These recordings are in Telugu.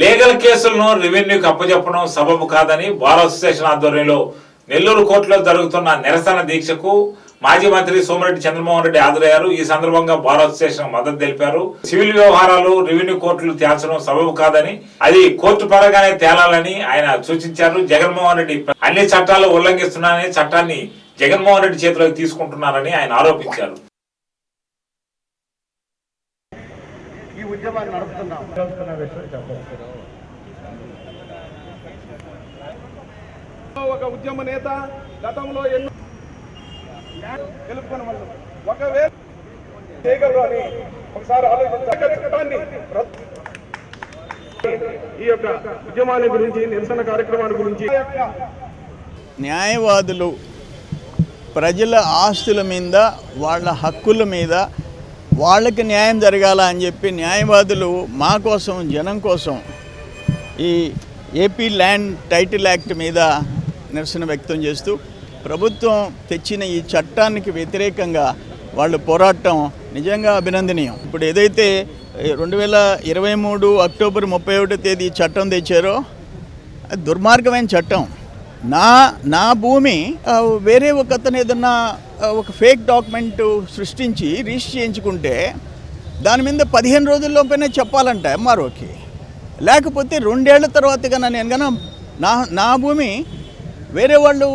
లీగల్ కేసులను రెవెన్యూకి అప్పచెప్పడం సబబు కాదని బార్ అసోసియేషన్ ఆధ్వర్యంలో నెల్లూరు కోర్టులో జరుగుతున్న నిరసన దీక్షకు మాజీ మంత్రి సోమిరెడ్డి చంద్రమోహన్ రెడ్డి హాజరయ్యారు. ఈ సందర్భంగా బార్ అసోసియేషన్ మద్దతు తెలిపారు. సివిల్ వ్యవహారాలు రెవెన్యూ కోర్టులు తేల్చడం సబబు కాదని, అది కోర్టు పరంగానే తేలాలని ఆయన సూచించారు. జగన్మోహన్ రెడ్డి అన్ని చట్టాలు ఉల్లంఘిస్తున్నారని, చట్టాన్ని జగన్మోహన్ రెడ్డి చేతిలోకి తీసుకుంటున్నారని ఆయన ఆరోపించారు. ఒక ఉద్యమ నేత గతంలో ఎన్నో గెలుపుకున్న వాళ్ళు ఒకవేళ చేయగలరు అని ఒకసారి ఆలోచించాలి. ఈ యొక్క ఉద్యమాన్ని గురించి, నిరసన కార్యక్రమాల గురించి న్యాయవాదులు ప్రజల ఆస్తుల మీద, వాళ్ళ హక్కుల మీద వాళ్ళకి న్యాయం జరగాల అని చెప్పి న్యాయవాదులు మా కోసం, జనం కోసం ఈ ఏపీ ల్యాండ్ టైటిల్ యాక్ట్ మీద నిరసన వ్యక్తం చేస్తూ ప్రభుత్వం తెచ్చిన ఈ చట్టానికి వ్యతిరేకంగా వాళ్ళు పోరాటం నిజంగా అభినందనీయం. ఇప్పుడు ఏదైతే 2023 అక్టోబర్ 31వ తేదీ చట్టం తెచ్చారో అది దుర్మార్గమైన చట్టం. నా భూమి వేరే ఒక అతను ఏదన్నా ఒక ఫేక్ డాక్యుమెంట్ సృష్టించి రిజిస్టర్ చేయించుకుంటే దాని మీద 15 రోజుల్లోపైనే చెప్పాలంట ఎంఆర్ఓకి. లేకపోతే 2 ఏళ్ల తర్వాత కన్నా నేను కన్నా నా భూమి వేరే వాళ్ళు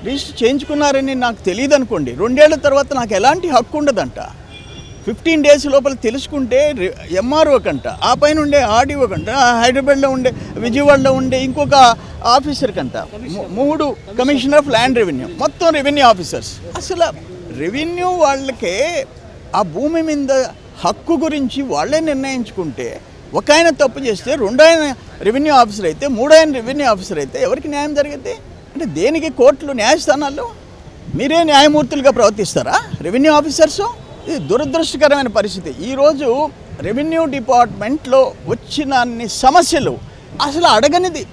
రిజిస్టర్ చేయించుకున్నారని నాకు తెలియదు అనుకోండి, 2 ఏళ్ల తర్వాత నాకు ఎలాంటి హక్కు ఉండదంట. 15 డేస్ లోపల తెలుసుకుంటే ఎంఆర్ఓ కంట, ఆ పైన ఉండే ఆర్డీఓ కంట, హైదరాబాద్లో ఉండే, విజయవాడలో ఉండే ఇంకొక ఆఫీసర్ కంట, 3 కమిషనర్ ఆఫ్ ల్యాండ్ రెవెన్యూ, మొత్తం రెవెన్యూ ఆఫీసర్స్. అసలు రెవెన్యూ వాళ్ళకే ఆ భూమి మీద హక్కు గురించి వాళ్ళే నిర్ణయించుకుంటే, ఒక ఆయన తప్పు చేస్తే 2 ఆయన రెవెన్యూ ఆఫీసర్ అయితే, 3 ఆయన రెవెన్యూ ఆఫీసర్ అయితే ఎవరికి న్యాయం జరిగితే? అంటే దేనికి కోర్టులు, న్యాయస్థానాల్లో మీరే న్యాయమూర్తులుగా ప్రవర్తిస్తారా రెవెన్యూ ఆఫీసర్సు? ఇది దురదృష్టకరమైన పరిస్థితి. ఈరోజు రెవెన్యూ డిపార్ట్మెంట్లో వచ్చిన అన్ని సమస్యలు అసలు అడగనిది.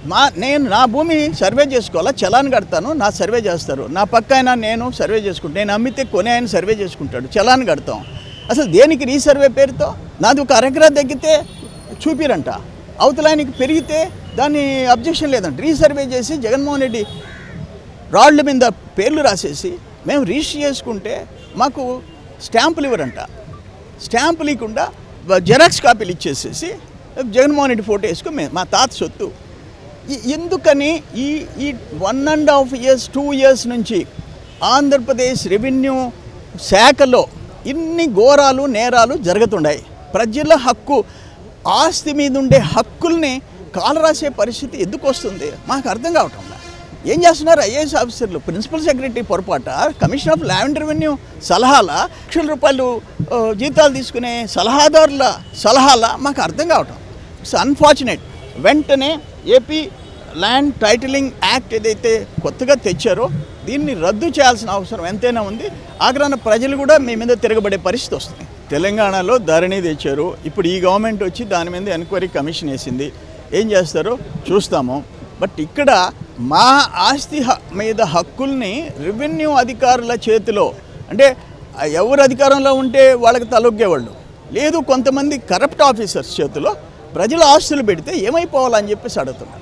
నేను నా భూమి సర్వే చేసుకోవాలా, చలాన్ కడతాను, నా సర్వే చేస్తారు. నా పక్క అయినా నేను సర్వే చేసుకుంటాను, నేను అమ్మితే కొనే ఆయన సర్వే చేసుకుంటాడు, చలాన్ కడతాం. అసలు దేనికి రీసర్వే పేరుతో? నాది ఒక అరెకరా తగ్గితే చూపిరంట, అవతల ఆయనకి పెరిగితే దాన్ని అబ్జెక్షన్ లేదంట. రీసర్వే చేసి జగన్మోహన్ రెడ్డి రాళ్ల మీద పేర్లు రాసేసి మేము రిజిస్టర్ చేసుకుంటే మాకు స్టాంపులు ఇవ్వరంట. స్టాంపులు ఇవ్వకుండా జెరాక్స్ కాపీలు ఇచ్చేసేసి జగన్మోహన్ రెడ్డి ఫోటో వేసుకుని మా తాత సొత్తు. ఎందుకని ఈ 1.5 years 2 years నుంచి ఆంధ్రప్రదేశ్ రెవెన్యూ శాఖలో ఇన్ని ఘోరాలు, నేరాలు జరుగుతున్నాయి. ప్రజల హక్కు, ఆస్తి మీద ఉండే హక్కుల్ని కాలరాసే పరిస్థితి ఎందుకు వస్తుంది మాకు అర్థం కావటం. ఏం చేస్తున్నారు ఐఏఎస్ ఆఫీసర్లు? ప్రిన్సిపల్ సెక్రటరీ పొరపాట, కమిషనర్ ఆఫ్ ల్యాండ్ రెవెన్యూ సలహాల, ₹1,00,000 జీతాలు తీసుకునే సలహాదారుల సలహాల మాకు అర్థం కావటం. It's unfortunate. వెంటనే ఏపీ ల్యాండ్ టైటిలింగ్ యాక్ట్ ఏదైతే కొత్తగా తెచ్చారో దీన్ని రద్దు చేయాల్సిన అవసరం ఎంతైనా ఉంది. ఆగ్రహణ ప్రజలు కూడా మీ మీద తిరగబడే పరిస్థితి వస్తుంది. తెలంగాణలో ధరణి తెచ్చారు, ఇప్పుడు ఈ గవర్నమెంట్ వచ్చి దాని మీద ఎంక్వైరీ కమిషన్ వేసింది. ఏం చేస్తారో చూస్తాము. బట్ ఇక్కడ మా ఆస్తి మీద హక్కుల్ని రెవెన్యూ అధికారుల చేతిలో, అంటే ఎవరు అధికారంలో ఉంటే వాళ్ళకి తలొగ్గేవాళ్ళు, లేదు కొంతమంది కరప్ట్ ఆఫీసర్స్ చేతిలో ప్రజల ఆస్తులు పెడితే ఏమైపోవాలని చెప్పేసి అడుగుతున్నారు.